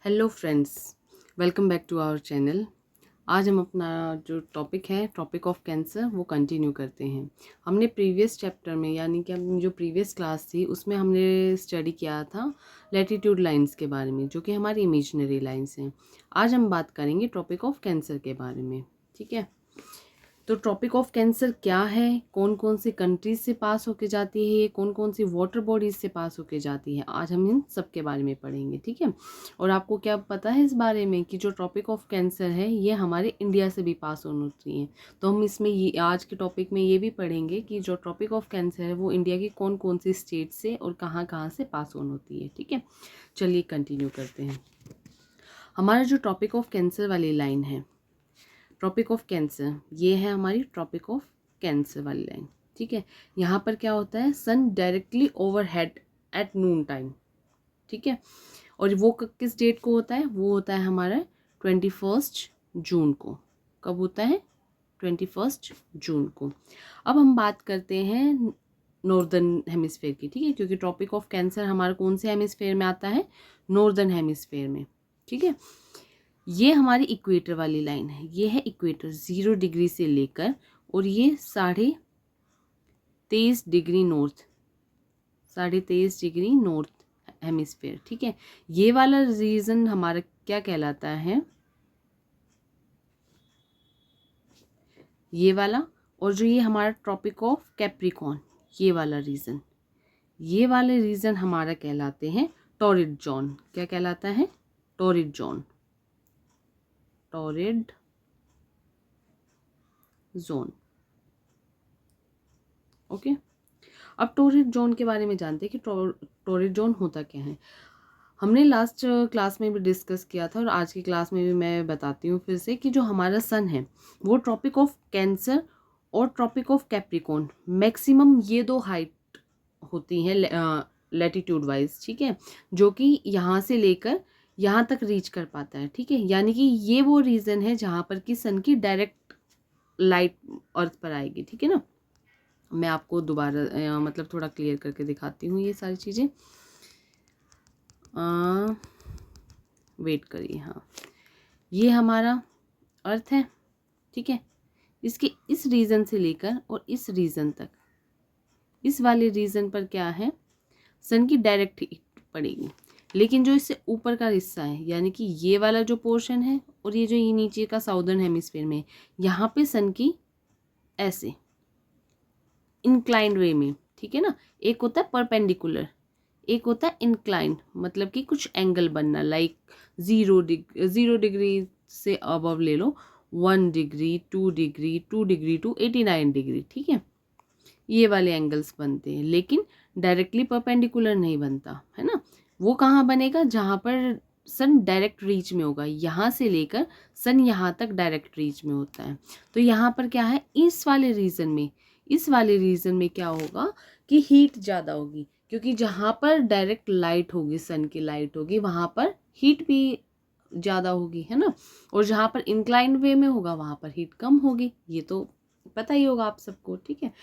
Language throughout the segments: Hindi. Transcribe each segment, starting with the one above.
Hello friends, welcome back to our channel. आज हम अपना जो टॉपिक है, टॉपिक ऑफ कैंसर, वो कंटिन्यू करते हैं। हमने प्रीवियस चैप्टर में, यानी कि हम जो प्रीवियस क्लास थी उसमें हमने स्टडी किया था लैटिट्यूड लाइंस के बारे में, जो कि हमारी इमेजिनरी लाइंस हैं। आज हम बात करेंगे टॉपिक ऑफ कैंसर के बारे में। ठीक है, तो टॉपिक ऑफ कैंसर क्या है, कौन कौन सी कंट्रीज से पास होके जाती है, कौन कौन सी वाटर बॉडीज से पास होके जाती है, आज हम इन सब के बारे में पढ़ेंगे। ठीक है, और आपको क्या पता है इस बारे में कि जो टॉपिक ऑफ कैंसर है ये हमारे इंडिया से भी पास ऑन होती है। तो हम इसमें ये आज के टॉपिक में ये भी पढ़ेंगे कि जो टॉपिक ऑफ कैंसर है वो इंडिया की कौन कौन सी स्टेट से और कहाँ कहाँ से पास ऑन होती है। ठीक है, चलिए कंटिन्यू करते हैं। हमारा जो टॉपिक ऑफ कैंसर वाली लाइन है, ट्रॉपिक ऑफ कैंसर, ये है हमारी ट्रॉपिक ऑफ कैंसर वाली लाइन। ठीक है, यहाँ पर क्या होता है, sun directly overhead at noon time. ठीक है, और वो किस डेट को होता है, वो होता है हमारा 21 जून को। कब होता है? 21 जून को। अब हम बात करते हैं नॉर्दर्न हेमिस्फेयर की। ठीक है, क्योंकि ट्रॉपिक ऑफ कैंसर हमारा कौन से हेमिस्फेयर में आता है? नॉर्दर्न हेमिस्फेयर में। ठीक है, ये हमारी इक्वेटर वाली लाइन है, ये है इक्वेटर 0 डिग्री से लेकर, और ये 23.5 degree north, 23.5 degree north hemisphere. ठीक है, ये वाला रीजन हमारा क्या कहलाता है, ये वाला। और जो ये हमारा ट्रॉपिक ऑफ कैप्रिकॉर्न, ये वाला रीजन, ये वाले रीजन हमारा कहलाते हैं टॉरिड जोन। क्या कहलाता है? Torrid zone, torrid zone. Okay, अब टॉरिड जोन के बारे में जानते हैं कि टॉरिड जोन होता क्या है। हमने लास्ट क्लास में भी डिस्कस किया था और आज की क्लास में भी मैं बताती हूँ फिर से कि जो हमारा सन है वो ट्रॉपिक ऑफ कैंसर और ट्रॉपिक ऑफ कैप्रिकॉर्न, मैक्सिमम ये दो हाइट होती हैं लैटिट्यूड वाइज। ठीक है, जो कि यहाँ से लेकर यहाँ तक रीच कर पाता है। ठीक है, यानी कि ये वो रीजन है जहाँ पर कि सन की डायरेक्ट लाइट अर्थ पर आएगी। ठीक है ना, मैं आपको दोबारा मतलब थोड़ा क्लियर करके दिखाती हूँ ये सारी चीज़ें। वेट करिए, हाँ, ये हमारा अर्थ है। ठीक है, इसके इस रीजन से लेकर और इस रीजन तक, इस वाले रीजन पर क्या है, सन की डायरेक्ट हीट पड़ेगी। लेकिन जो इससे ऊपर का हिस्सा है, यानी कि ये वाला जो पोर्शन है और ये जो ये नीचे का साउदर्न हेमिस्फीयर में, यहाँ पे सन की ऐसे इंक्लाइंड वे में, ठीक है ना, एक होता है परपेंडिकुलर, एक होता है इंक्लाइंड, मतलब कि कुछ एंगल बनना, लाइक 0 डिग्री से अबव ले लो, 1 degree, 2 degree, 2 degree to 89 degree. ठीक है, ये वाले एंगल्स बनते हैं, लेकिन डायरेक्टली परपेंडिकुलर नहीं बनता है ना। वो कहाँ बनेगा? जहाँ पर सन डायरेक्ट रीच में होगा, यहाँ से लेकर सन यहाँ तक डायरेक्ट रीच में होता है। तो यहाँ पर क्या है, इस वाले रीजन में, इस वाले रीजन में क्या होगा कि हीट ज़्यादा होगी, क्योंकि जहाँ पर डायरेक्ट लाइट होगी, सन की लाइट होगी, वहाँ पर हीट भी ज़्यादा होगी, है ना। और जहाँ पर इंक्लाइंड वे में होगा वहाँ पर हीट कम होगी, ये तो पता ही होगा आप सबको। ठीक है,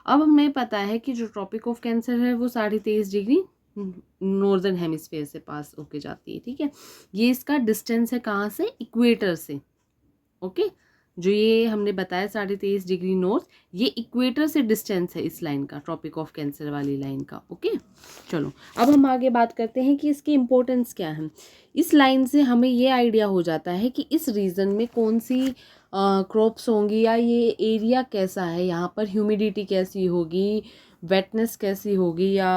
अब हमें पता है कि जो ट्रॉपिक ऑफ कैंसर है वो 23.5 डिग्री नॉर्दर्न हेमिस्फेयर से पास होके जाती है। ठीक है, ये इसका डिस्टेंस है कहाँ से? इक्वेटर से। ओके, जो ये हमने बताया 23.5 डिग्री नॉर्थ, ये इक्वेटर से डिस्टेंस है इस लाइन का, ट्रॉपिक ऑफ कैंसर वाली लाइन का। ओके, चलो अब हम आगे बात करते हैं कि इसकी इम्पोर्टेंस क्या है। इस लाइन से हमें ये आइडिया हो जाता है कि इस रीजन में कौन सी क्रॉप्स होंगी, या ये एरिया कैसा है, यहाँ पर ह्यूमिडिटी कैसी होगी, वेटनेस कैसी होगी, या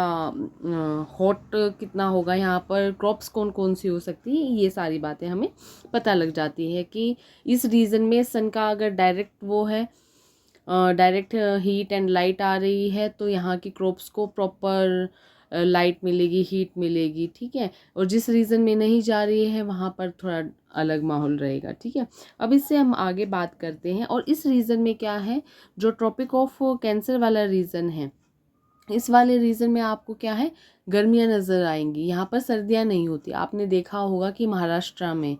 हॉट कितना होगा, यहाँ पर क्रॉप्स कौन कौन सी हो सकती है, ये सारी बातें हमें पता लग जाती है कि इस रीजन में सन का अगर डायरेक्ट वो है, डायरेक्ट हीट एंड लाइट आ रही है, तो यहाँ की क्रॉप्स को प्रॉपर लाइट मिलेगी, हीट मिलेगी। ठीक है, और जिस रीजन में नहीं जा रही है वहाँ पर थोड़ा अलग माहौल रहेगा। ठीक है, अब इससे हम आगे बात करते हैं। और इस रीजन में क्या है, जो ट्रॉपिक ऑफ कैंसर वाला रीजन है, इस वाले रीजन में आपको क्या है, गर्मियाँ नज़र आएंगी, यहाँ पर सर्दियाँ नहीं होती। आपने देखा होगा कि महाराष्ट्र में,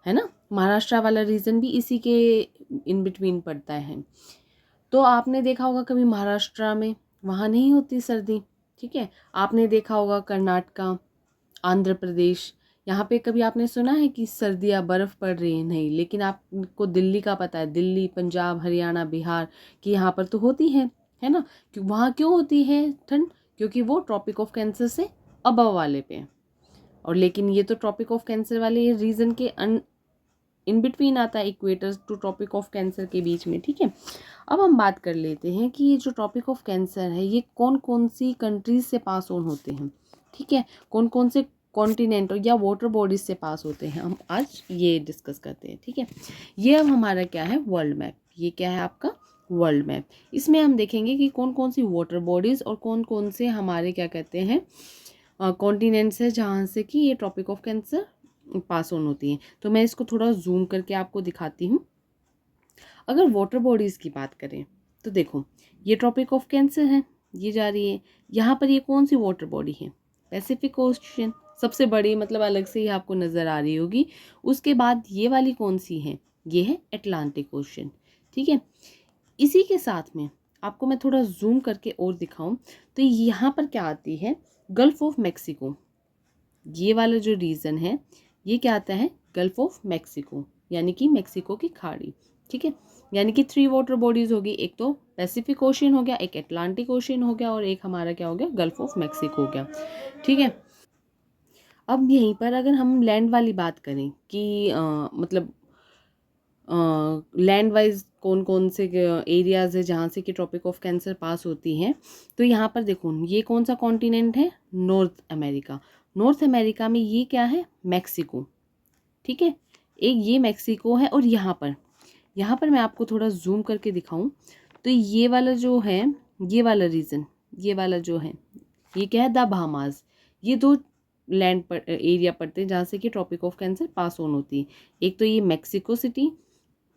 है ना, महाराष्ट्र वाला रीजन भी इसी के इन बिटवीन पड़ता है। तो आपने देखा होगा कभी महाराष्ट्र में, वहाँ नहीं होती सर्दी। ठीक है, आपने देखा होगा कर्नाटका, आंध्र प्रदेश, यहाँ पे कभी आपने सुना है कि सर्दियाँ बर्फ़ पड़ रही है? नहीं, लेकिन आपको दिल्ली का पता है, दिल्ली, पंजाब, हरियाणा, बिहार कि यहाँ पर तो होती है ना? कि वहाँ क्यों होती है ठंड? क्योंकि वो ट्रॉपिक ऑफ कैंसर से अबव वाले पे है। और लेकिन ये तो ट्रॉपिक ऑफ कैंसर वाले रीजन के इन बिटवीन आता है, equator to tropic of cancer के बीच में, ठीक है। अब हम बात कर लेते हैं कि ये जो ट्रॉपिक ऑफ कैंसर है ये कौन कौन सी कंट्रीज से पास ऑन होते हैं, ठीक है, कौन कौन से कॉन्टिनेंट या वाटर बॉडीज से पास होते हैं, हम आज ये डिस्कस करते हैं, ठीक है। ये अब हमारा क्या है, वर्ल्ड मैप। ये क्या है आपका वर्ल्ड मैप। इसमें हम देखेंगे कि कौन कौन सी वाटर बॉडीज और कौन कौन से हमारे क्या कहते हैं कॉन्टिनेंट्स है जहाँ से कि ये tropic of cancer pass on होती हैं। तो मैं इसको थोड़ा जूम करके आपको दिखाती हूँ। अगर वाटर बॉडीज़ की बात करें तो देखो, ये ट्रॉपिक ऑफ कैंसर है, ये जा रही है यहाँ पर। ये कौन सी वाटर बॉडी है, पैसिफिक ओशियन, सबसे बड़ी, मतलब अलग से ही आपको नज़र आ रही होगी। उसके बाद ये वाली कौन सी है, ये है अटलांटिक ओशियन, ठीक है। इसी के साथ में आपको मैं थोड़ा जूम करके और दिखाऊं तो यहाँ पर क्या आती है, गल्फ ऑफ मैक्सिको। ये वाला जो रीजन है ये क्या आता है, गल्फ ऑफ मैक्सिको, यानी कि मैक्सिको की खाड़ी, ठीक है। यानी कि 3 वाटर बॉडीज होगी, एक तो पैसिफिक ओशियन हो गया, एक अटलांटिक ओशियन हो गया और एक हमारा क्या हो गया, गल्फ ऑफ मैक्सिको हो गया, ठीक है। अब यहीं पर अगर हम लैंड वाली बात करें कि मतलब लैंड वाइज कौन कौन से एरियाज़ है जहाँ से कि ट्रॉपिक ऑफ कैंसर पास होती हैं, तो यहाँ पर देखो ये कौन सा कॉन्टिनेंट है, नॉर्थ अमेरिका। नॉर्थ अमेरिका में ये क्या है, मैक्सिको, ठीक है। एक ये मैक्सिको है और यहाँ पर मैं आपको थोड़ा जूम करके दिखाऊं तो ये वाला जो है, ये वाला रीजन, ये वाला जो है, ये क्या है, द बहामास। ये 2 लैंड पर एरिया पड़ते हैं जहाँ से कि tropic of cancer pass on होती है। एक तो ये मैक्सिको सिटी,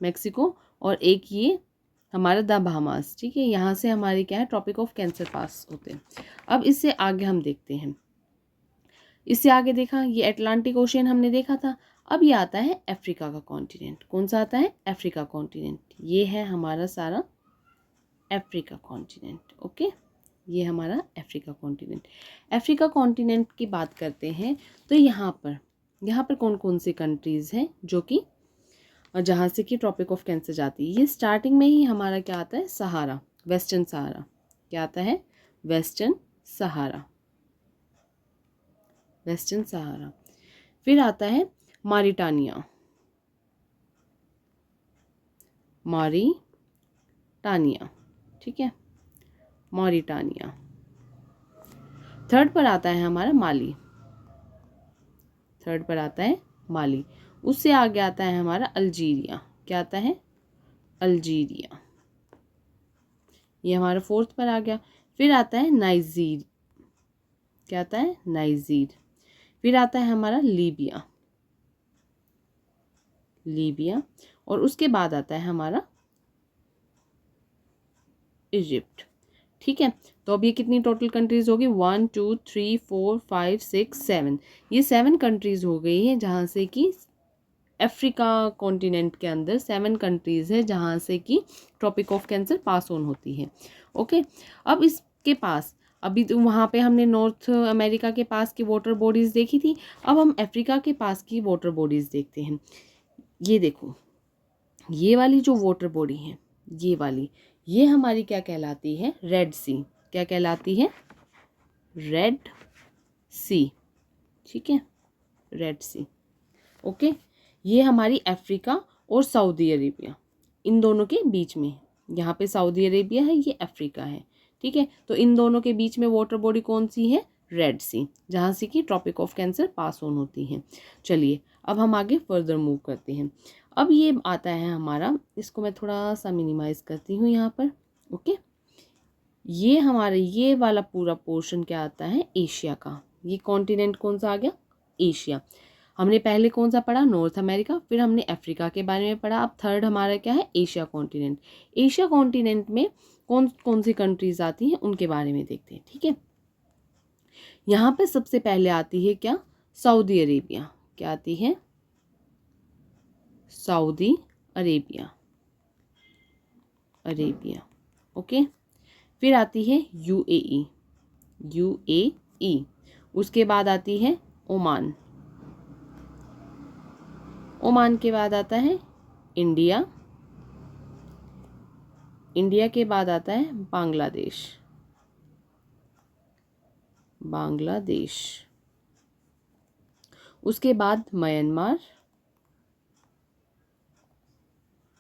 मैक्सिको, और एक ये हमारा द बहामास, ठीक है। यहाँ से हमारे क्या है, ट्रॉपिक ऑफ कैंसर पास होते हैं। अब इससे आगे हम देखते हैं, इससे आगे देखा ये अटलांटिक ओशियन हमने देखा था। अब ये आता है अफ्रीका का कॉन्टिनेंट। कौन सा आता है, अफ्रीका कॉन्टिनेंट। ये है हमारा सारा अफ्रीका कॉन्टिनेंट, ओके। ये हमारा अफ्रीका कॉन्टिनेंट। अफ्रीका कॉन्टिनेंट की बात करते हैं तो यहाँ पर कौन कौन सी कंट्रीज़ हैं जो कि जहाँ से कि ट्रॉपिक ऑफ कैंसर जाती है। ये स्टार्टिंग में ही हमारा क्या आता है, सहारा, वेस्टर्न सहारा। क्या आता है, वेस्टर्न सहारा, वेस्टर्न सहारा। फिर आता है मॉरिटानिया, मॉरिटानिया, ठीक है, मॉरिटानिया। थर्ड पर आता है हमारा माली, थर्ड पर आता है माली। उससे आगे आता है हमारा अल्जीरिया। क्या आता है, अल्जीरिया, ये हमारा फोर्थ पर आ गया। फिर आता है नाइजीर, क्या आता है, नाइजीर। फिर आता है हमारा लीबिया, लीबिया। और उसके बाद आता है हमारा इजिप्ट, ठीक है। तो अब ये कितनी टोटल कंट्रीज होगी, 1 2 3 4 5 6 7, ये 7 कंट्रीज हो गई हैं जहाँ से कि अफ्रीका कॉन्टिनेंट के अंदर 7 कंट्रीज है जहाँ से कि tropic of cancer pass on होती है, ओके। अब इसके पास, अभी तो वहाँ पे हमने नॉर्थ अमेरिका के पास की वाटर बॉडीज़ देखी थी, अब हम अफ्रीका के पास की वाटर बॉडीज़ देखते हैं। ये देखो, ये वाली जो वाटर बॉडी है, ये वाली, ये हमारी क्या कहलाती है, रेड सी। क्या कहलाती है, रेड सी, ठीक है, रेड सी, ओके। ये हमारी अफ्रीका और सऊदी अरेबिया, इन दोनों के बीच में, यहाँ पे सऊदी अरेबिया है, ये अफ्रीका है, ठीक है। तो इन दोनों के बीच में वाटर बॉडी कौन सी है, रेड सी, जहाँ से कि tropic of cancer pass on होती हैं। चलिए अब हम आगे फर्दर मूव करते हैं। अब ये आता है हमारा, इसको मैं थोड़ा सा मिनिमाइज करती हूँ यहाँ पर, ओके। ये हमारे ये वाला पूरा पोर्शन क्या आता है, एशिया का। ये कॉन्टिनेंट कौन सा आ गया, एशिया। हमने पहले कौन सा पढ़ा, नॉर्थ अमेरिका, फिर हमने अफ्रीका के बारे में पढ़ा। अब थर्ड हमारा क्या है, एशिया कॉन्टिनेंट। एशिया कॉन्टिनेंट में कौन कौन सी कंट्रीज आती हैं उनके बारे में देखते हैं, ठीक है। यहाँ पे सबसे पहले आती है क्या, सऊदी अरेबिया। क्या आती है, सऊदी अरेबिया, अरेबिया, ओके। फिर आती है यूएई, यूएई। उसके बाद आती है ओमान, ओमान के बाद आता है इंडिया, इंडिया के बाद आता है बांग्लादेश, बांग्लादेश, उसके बाद म्यांमार,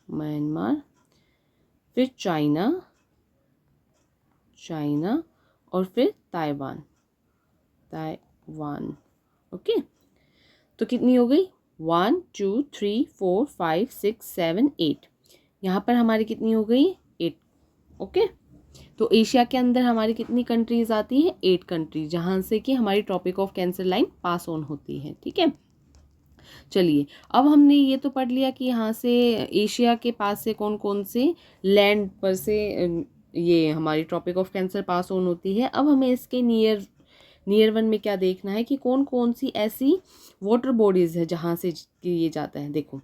म्यांमार, फिर चाइना, चाइना, और फिर ताइवान, ताइवान। ओके, तो कितनी हो गई? 1 2 3 4 5 6 7 8। यहाँ पर हमारी कितनी हो गई? 8। ओके, तो एशिया के अंदर हमारी कितनी कंट्रीज आती है? 8 कंट्रीज, जहाँ से कि हमारी tropic of cancer line pass on होती है। ठीक है, चलिए अब हमने ये तो पढ़ लिया कि यहाँ से एशिया के पास से कौन कौन से लैंड पर से ये हमारी tropic of cancer pass on होती है। अब हमें इसके नियर वन में क्या देखना है कि कौन कौन सी ऐसी वाटर बॉडीज है जहाँ से ये जाता है। देखो,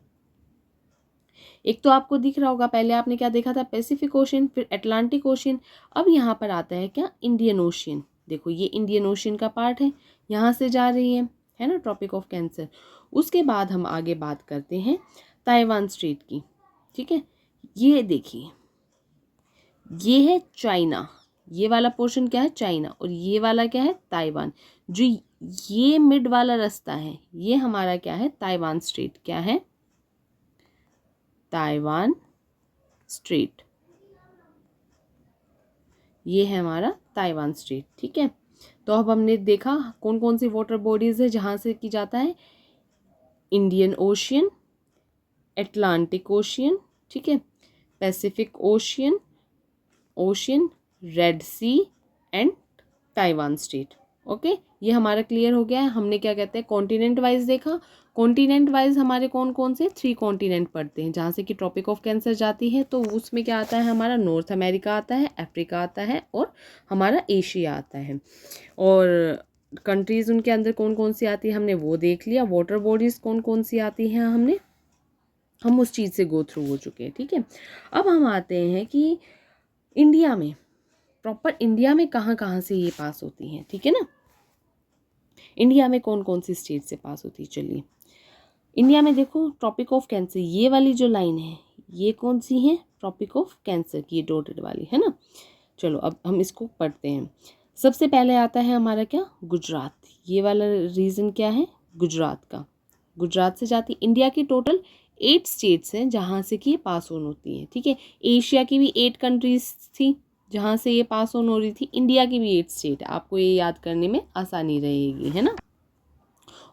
एक तो आपको दिख रहा होगा, पहले आपने क्या देखा था? पैसिफिक ओशन, फिर अटलांटिक ओशन। अब यहाँ पर आता है क्या? Indian ocean. देखो, ये इंडियन ओशियन का पार्ट है, यहाँ से जा रही है ना ट्रॉपिक ऑफ कैंसर। उसके बाद हम आगे बात करते हैं ताइवान स्ट्रेट की। ठीक है, ये देखिए, ये है चाइना, ये वाला पोर्शन क्या है? चाइना, और ये वाला क्या है? ताइवान। जो ये मिड वाला रास्ता है, ये हमारा क्या है? Taiwan straight. क्या है? ताइवान स्ट्रेट, ये है हमारा ताइवान स्ट्रेट। ठीक है, तो अब हमने देखा कौन कौन सी वाटर बॉडीज है जहाँ से की जाता है। इंडियन ओशियन, अटलांटिक ओशियन, ठीक है, Pacific ocean, red sea and Taiwan strait. Okay, ये हमारा क्लियर हो गया है। हमने क्या कहते हैं? कॉन्टिनेंट वाइज देखा। कॉन्टिनेंट वाइज हमारे कौन कौन से? 3 कॉन्टिनेंट पड़ते हैं जहाँ से कि ट्रॉपिक ऑफ कैंसर जाती है। तो उसमें क्या आता है? हमारा नॉर्थ अमेरिका आता है, अफ्रीका आता है, और हमारा एशिया आता है। और कंट्रीज़ उनके अंदर कौन कौन सी आती है हमने वो देख लिया। वाटर बॉडीज़ कौन कौन सी आती हैं हम उस चीज़ से गो थ्रू हो चुके हैं। ठीक है, अब हम आते हैं कि इंडिया में, प्रॉपर इंडिया में कहाँ कहाँ से ये पास होती हैं। ठीक है ना, इंडिया में कौन कौन सी स्टेट से पास होती है? चलिए, इंडिया में देखो ट्रॉपिक ऑफ कैंसर, ये वाली जो लाइन है ये कौन सी है? ट्रॉपिक ऑफ कैंसर की, ये डॉटेड वाली है ना। चलो अब हम इसको पढ़ते हैं। सबसे पहले आता है हमारा क्या? गुजरात। ये वाला रीजन क्या है? गुजरात का, गुजरात से जाती। इंडिया की टोटल 8 स्टेट्स हैं जहाँ से कि ये पास ऑन होती है। ठीक है, एशिया की भी 8 कंट्रीज थी जहाँ से ये पास ऑन हो रही थी। इंडिया की भी 8 स्टेट, आपको ये याद करने में आसानी रहेगी, है ना।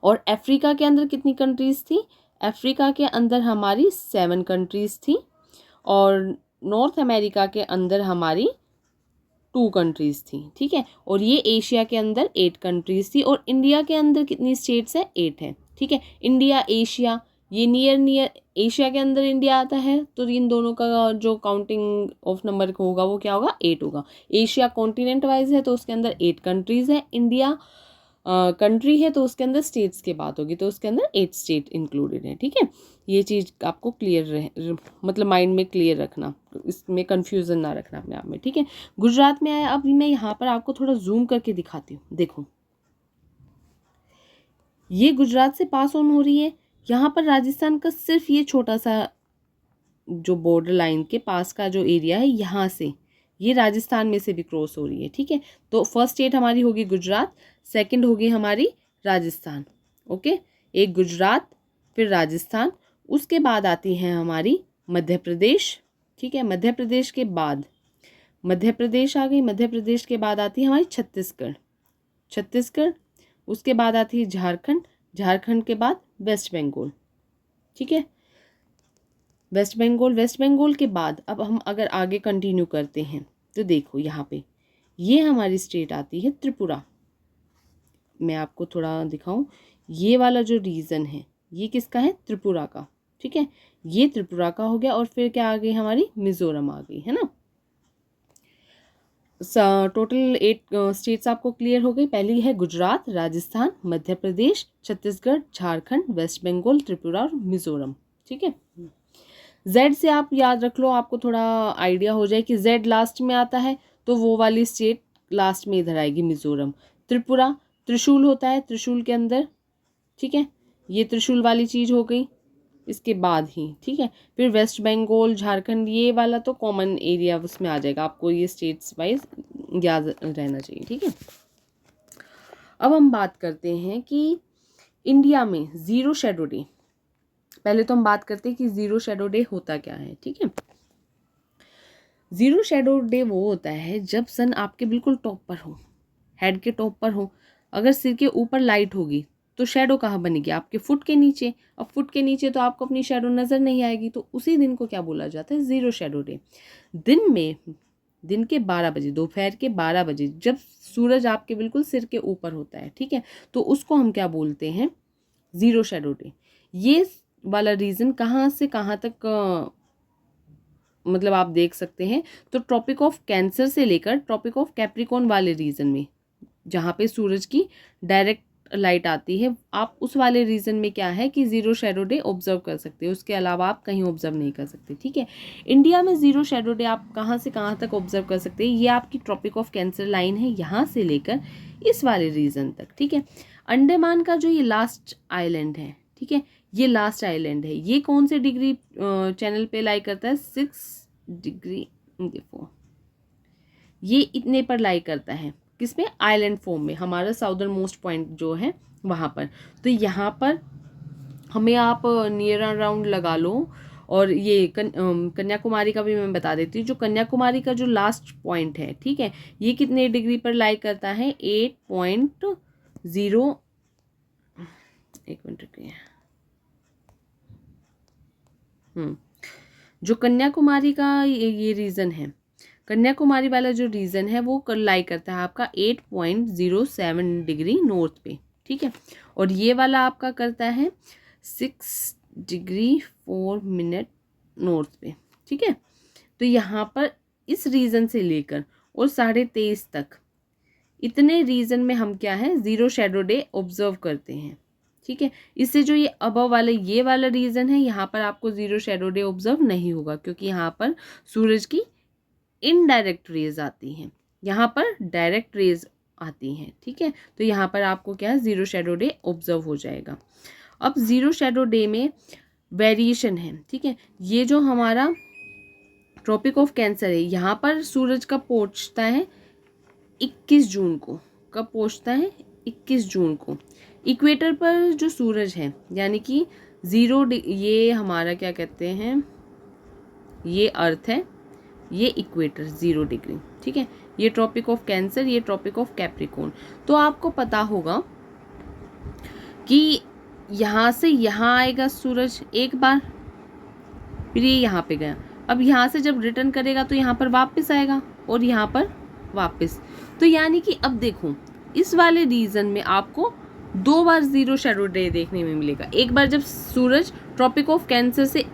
और अफ्रीका के अंदर कितनी कंट्रीज थी? अफ्रीका के अंदर हमारी 7 कंट्रीज थी, और नॉर्थ अमेरिका के अंदर हमारी 2 कंट्रीज थी। ठीक है, और ये एशिया के अंदर 8 कंट्रीज थी। और इंडिया के अंदर कितनी स्टेट्स है? 8 है। ठीक है, इंडिया, एशिया, ये नियर एशिया के अंदर इंडिया आता है, तो इन दोनों का जो काउंटिंग ऑफ नंबर होगा वो क्या होगा? 8 होगा। एशिया कॉन्टिनेंट वाइज है तो उसके अंदर 8 कंट्रीज है। इंडिया कंट्री है तो उसके अंदर स्टेट्स की बात होगी, तो उसके अंदर 8 स्टेट इंक्लूडेड है। ठीक है, ये चीज़ आपको क्लियर रहे, मतलब माइंड में क्लियर रखना, इसमें कन्फ्यूज़न ना रखना अपने आप में। ठीक है, गुजरात में आया। अब मैं यहाँ पर आपको थोड़ा जूम करके दिखाती हूँ। देखो, ये गुजरात से पास ऑन हो रही है। यहाँ पर राजस्थान का सिर्फ ये छोटा सा जो बॉर्डर लाइन के पास का जो एरिया है, यहाँ से ये राजस्थान में से भी क्रॉस हो रही है। ठीक है, तो फर्स्ट स्टेट हमारी होगी गुजरात, सेकंड होगी हमारी राजस्थान। ओके, एक गुजरात, फिर राजस्थान, उसके बाद आती है हमारी मध्य प्रदेश। ठीक है, मध्य प्रदेश के बाद मध्य प्रदेश आ गई। मध्य प्रदेश के बाद आती है हमारी छत्तीसगढ़, छत्तीसगढ़, उसके बाद आती है झारखंड, झारखंड के बाद वेस्ट बंगाल। ठीक है, वेस्ट बंगाल, वेस्ट बंगाल के बाद अब हम अगर आगे कंटिन्यू करते हैं तो देखो यहाँ पे ये हमारी स्टेट आती है त्रिपुरा। मैं आपको थोड़ा दिखाऊं, ये वाला जो रीजन है ये किसका है? त्रिपुरा का। ठीक है, ये त्रिपुरा का हो गया। और फिर क्या आ गई? हमारी मिजोरम आ गई, है ना। टोटल 8 स्टेट्स आपको क्लियर हो गई। पहली है गुजरात, राजस्थान, मध्य प्रदेश, छत्तीसगढ़, झारखंड, वेस्ट बंगाल, त्रिपुरा और मिजोरम। ठीक है, जेड से आप याद रख लो, आपको थोड़ा आइडिया हो जाए कि जेड लास्ट में आता है तो वो वाली स्टेट लास्ट में इधर आएगी, मिजोरम। त्रिपुरा, त्रिशूल होता है त्रिशूल के अंदर। ठीक है, ये त्रिशूल वाली चीज़ हो गई। इसके बाद ही, ठीक है। फिर वेस्ट बंगाल, झारखंड, ये वाला तो कॉमन एरिया उसमें आ जाएगा, आपको ये स्टेट्स वाइज याद रहना चाहिए, ठीक है। अब हम बात करते हैं कि इंडिया में ज़ीरो शेडो डे। पहले तो हम बात करते हैं कि ज़ीरो शेडो डे होता क्या है, ठीक है। ज़ीरो शेडो डे वो होता है जब सन आपके बिल्कुल टॉप पर हो, हेड के टॉप पर हो। अगर सिर के ऊपर लाइट होगी तो शेडो कहाँ बनेगी? आपके फुट के नीचे। अब फुट के नीचे तो आपको अपनी शेडो नज़र नहीं आएगी, तो उसी दिन को क्या बोला जाता है? Zero shadow day. दिन के 12 बजे, दोपहर के 12 बजे जब सूरज आपके बिल्कुल सिर के ऊपर होता है, ठीक है, तो उसको हम क्या बोलते हैं? Zero shadow day. ये वाला रीज़न कहाँ से कहाँ तक मतलब आप देख सकते हैं, तो ट्रॉपिक ऑफ कैंसर से लेकर ट्रॉपिक ऑफ कैप्रिकॉर्न वाले रीजन में, जहाँ पे सूरज की डायरेक्ट लाइट आती है, आप उस वाले रीजन में क्या है कि ज़ीरो शेडो डे ऑब्जर्व कर सकते हैं। उसके अलावा आप कहीं ऑब्जर्व नहीं कर सकते, ठीक है। इंडिया में ज़ीरो शेडो डे आप कहाँ से कहाँ तक ऑब्जर्व कर सकते हैं? ये आपकी ट्रॉपिक ऑफ कैंसर लाइन है, यहाँ से लेकर इस वाले रीजन तक, ठीक है। अंडमान का जो ये लास्ट आइलैंड है, ठीक है, ये लास्ट आइलैंड है, ये कौन से डिग्री चैनल पे लाई करता है? 6 डिग्री, देखो ये इतने पर लाई करता है, किसमें? आइलैंड फॉर्म में, हमारा साउदर्न मोस्ट पॉइंट जो है वहाँ पर। तो यहाँ पर हमें आप नियर अराउंड लगा लो। और ये कन्याकुमारी का भी मैं बता देती हूँ। जो कन्याकुमारी का जो लास्ट पॉइंट है, ठीक है, ये कितने डिग्री पर लाई करता है? 8.0, एक मिनट रुकिए। जो कन्याकुमारी का ये रीजन है, कन्याकुमारी वाला जो रीजन है वो लाई करता है आपका 8.07 डिग्री नॉर्थ पे, ठीक है। और ये वाला आपका करता है 6 डिग्री 4 मिनट नॉर्थ पे, ठीक है। तो यहाँ पर इस रीजन से लेकर और 23:30 तक इतने रीजन में हम क्या है? ज़ीरो शेडो डे ऑब्जर्व करते हैं, ठीक है। इससे जो ये अबव वाला ये वाला रीजन है, यहाँ पर आपको ज़ीरो शेडो डे ऑब्जर्व नहीं होगा, क्योंकि यहाँ पर सूरज की इनडायरेक्ट रेज आती हैं, यहाँ पर डायरेक्ट रेज आती हैं, ठीक है। तो यहाँ पर आपको क्या है? ज़ीरो शेडो डे ऑब्जर्व हो जाएगा। अब ज़ीरो शेडो डे में वेरिएशन है, ठीक है। ये जो हमारा ट्रॉपिक ऑफ कैंसर है, यहाँ पर सूरज कब पहुँचता है? 21 जून को। कब पहुँचता है? 21 जून को। इक्वेटर पर जो सूरज है, यानी कि ये हमारा क्या कहते हैं, ये अर्थ है, ये इक्वेटर 0 डिग्री, ठीक है। ये ट्रॉपिक ऑफ कैंसर, ये ट्रॉपिक ऑफ कैप्रिकॉर्न। तो आपको पता होगा कि यहाँ से यहाँ आएगा सूरज एक बार, फिर ये यहाँ पे गया। अब यहाँ से जब रिटर्न करेगा तो यहाँ पर वापस आएगा और यहाँ पर वापस। तो यानी कि अब देखो, इस वाले रीजन में आपको 2 बार ज़ीरो शेडो डे देखने में मिलेगा। एक बार जब सूरज ट्रॉपिक ऑफ कैंसर से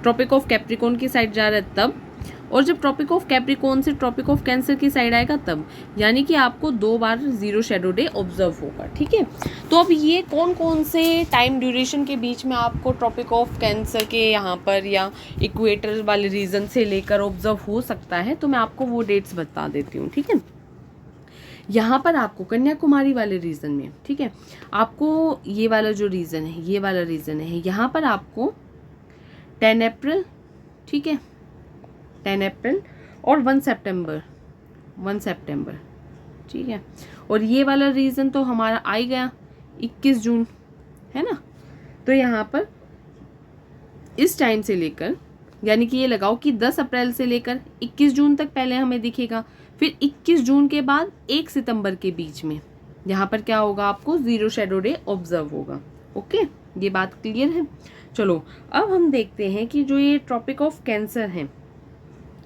ट्रॉपिक ऑफ कैप्रिकॉर्न की साइड जा रहा है तब, और जब ट्रॉपिक ऑफ कैप्रिकॉर्न से ट्रॉपिक ऑफ कैंसर की साइड आएगा तब। यानी कि आपको 2 बार ज़ीरो शेडो डे ऑब्जर्व होगा, ठीक है। तो अब ये कौन कौन से टाइम ड्यूरेशन के बीच में आपको ट्रॉपिक ऑफ कैंसर के यहाँ पर या इक्वेटर वाले रीजन से लेकर ऑब्जर्व हो सकता है, तो मैं आपको वो डेट्स बता देती हूँ, ठीक है। यहाँ पर आपको कन्याकुमारी वाले रीजन में, ठीक है, आपको ये वाला जो रीजन है, ये वाला रीजन है, यहाँ पर आपको 10 अप्रैल, ठीक है, 10 अप्रैल और 1 सितंबर, ठीक है। और ये वाला रीज़न तो हमारा आ ही गया 21 जून, है ना। तो यहाँ पर इस टाइम से लेकर, यानी कि ये लगाओ कि 10 अप्रैल से लेकर 21 जून तक पहले हमें दिखेगा, फिर 21 जून के बाद 1 सितंबर के बीच में यहाँ पर क्या होगा? आपको ज़ीरो शेडो डे ऑब्जर्व होगा। ओके, ये बात क्लियर है। चलो अब हम देखते हैं कि जो ये ट्रॉपिक ऑफ कैंसर है,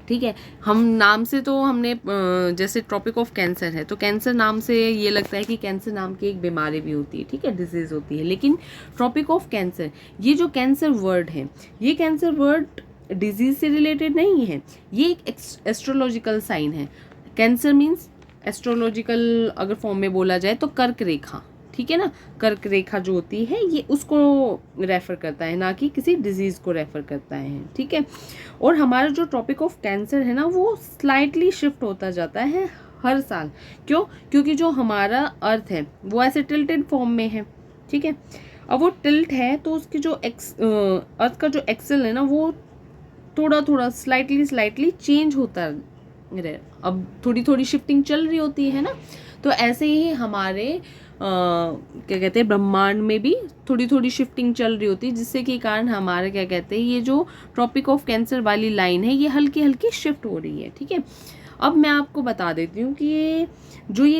ठीक है, हम नाम से तो हमने जैसे ट्रॉपिक ऑफ कैंसर है तो कैंसर नाम से ये लगता है कि कैंसर नाम की एक बीमारी भी होती है, ठीक है, डिजीज़ होती है। लेकिन ट्रॉपिक ऑफ कैंसर, ये जो कैंसर वर्ड है, ये कैंसर वर्ड डिजीज़ से रिलेटेड नहीं है, ये एक एस्ट्रोलॉजिकल साइन है। कैंसर मीन्स एस्ट्रोलॉजिकल अगर फॉर्म में बोला जाए तो कर्क रेखा, ठीक है ना, कर्क रेखा जो होती है ये उसको रेफ़र करता है, ना कि किसी डिजीज़ को रेफ़र करता है, ठीक है। और हमारा जो टॉपिक ऑफ कैंसर है ना, वो स्लाइटली शिफ्ट होता जाता है हर साल। क्यों? क्योंकि जो हमारा अर्थ है वो ऐसे टिल्टेड फॉर्म में है, ठीक है। अब वो टिल्ट है तो उसके जो अर्थ का जो एक्सल है ना वो थोड़ा थोड़ा स्लाइटली चेंज होता रहे, अब थोड़ी थोड़ी शिफ्टिंग चल रही होती है ना। तो ऐसे ही हमारे क्या कहते हैं ब्रह्मांड में भी थोड़ी थोड़ी शिफ्टिंग चल रही होती है, जिससे कि कारण हमारे क्या कहते हैं ये जो ट्रॉपिक ऑफ कैंसर वाली लाइन है ये हल्की हल्की शिफ्ट हो रही है। ठीक है, अब मैं आपको बता देती हूँ कि ये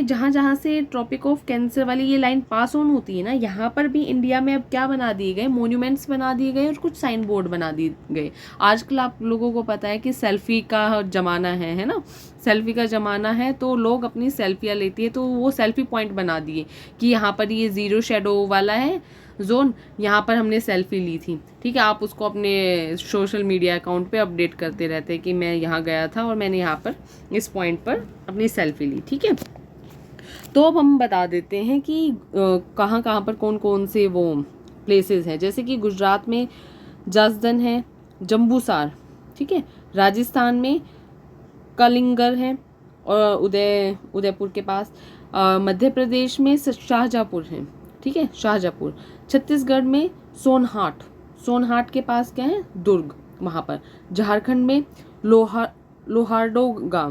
जहाँ जहाँ से ट्रॉपिक ऑफ कैंसर वाली ये लाइन पास ऑन होती है ना, यहाँ पर भी इंडिया में अब क्या बना दिए गए, मोन्यूमेंट्स बना दिए गए और कुछ साइन बोर्ड बना दिए गए। आजकल आप लोगों को पता है कि सेल्फी का ज़माना है ना, सेल्फी का ज़माना है, तो लोग अपनी सेल्फियाँ लेती है, तो वो सेल्फी पॉइंट बना दिए कि यहाँ पर ये ज़ीरो शेडो वाला है जोन, यहाँ पर हमने सेल्फी ली थी। ठीक है, आप उसको अपने सोशल मीडिया अकाउंट पे अपडेट करते रहते हैं कि मैं यहाँ गया था और मैंने यहाँ पर इस पॉइंट पर अपनी सेल्फी ली। ठीक है, तो अब हम बता देते हैं कि कहाँ कहाँ पर कौन कौन से वो प्लेसेस हैं। जैसे कि गुजरात में जसदन है, जम्बूसार, ठीक है, राजस्थान में कलिंगर है और उदयपुर के पास, मध्य प्रदेश में शाहजहाँपुर है, ठीक है, शाहजहाँपुर, छत्तीसगढ़ में सोनहाट के पास क्या है, दुर्ग, वहाँ पर, झारखंड में लोहारडोगा,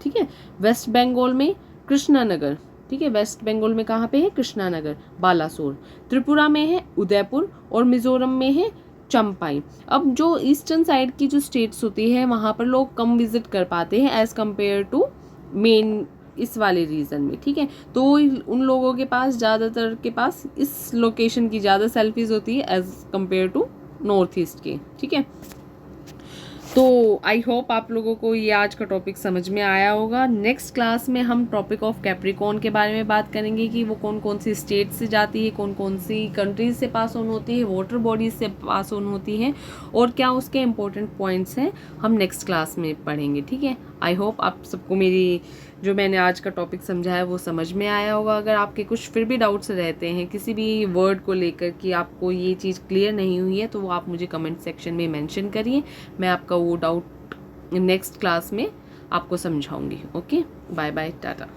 ठीक है, वेस्ट बंगाल में कृष्णानगर, ठीक है, वेस्ट बंगाल में कहाँ पे है, कृष्णानगर, बालासोर, त्रिपुरा में है उदयपुर और मिजोरम में है चंपाई। अब जो ईस्टर्न साइड की जो स्टेट्स होती है वहाँ पर लोग कम विजिट कर पाते हैं एज़ कम्पेयर टू मेन इस वाले रीजन में। ठीक है, तो उन लोगों के पास ज़्यादातर के पास इस लोकेशन की ज़्यादा सेल्फीज होती है as compare to north east के। ठीक है, तो आई होप आप लोगों को ये आज का टॉपिक समझ में आया होगा। नेक्स्ट क्लास में हम टॉपिक ऑफ कैप्रिकॉर्न के बारे में बात करेंगे कि वो कौन कौन सी स्टेट से जाती है, कौन कौन सी कंट्रीज से पास ऑन होती है, वाटर बॉडीज से पास ऑन होती है और क्या उसके इम्पोर्टेंट पॉइंट्स हैं, हम नेक्स्ट क्लास में पढ़ेंगे। ठीक है, आई होप आप सबको मेरी जो मैंने आज का टॉपिक समझा है वो समझ में आया होगा। अगर आपके कुछ फिर भी डाउट्स रहते हैं किसी भी वर्ड को लेकर कि आपको ये चीज़ क्लियर नहीं हुई है, तो वो आप मुझे कमेंट सेक्शन में मेंशन करिए, मैं आपका वो डाउट नेक्स्ट क्लास में आपको समझाऊंगी। Okay, bye bye, Tata.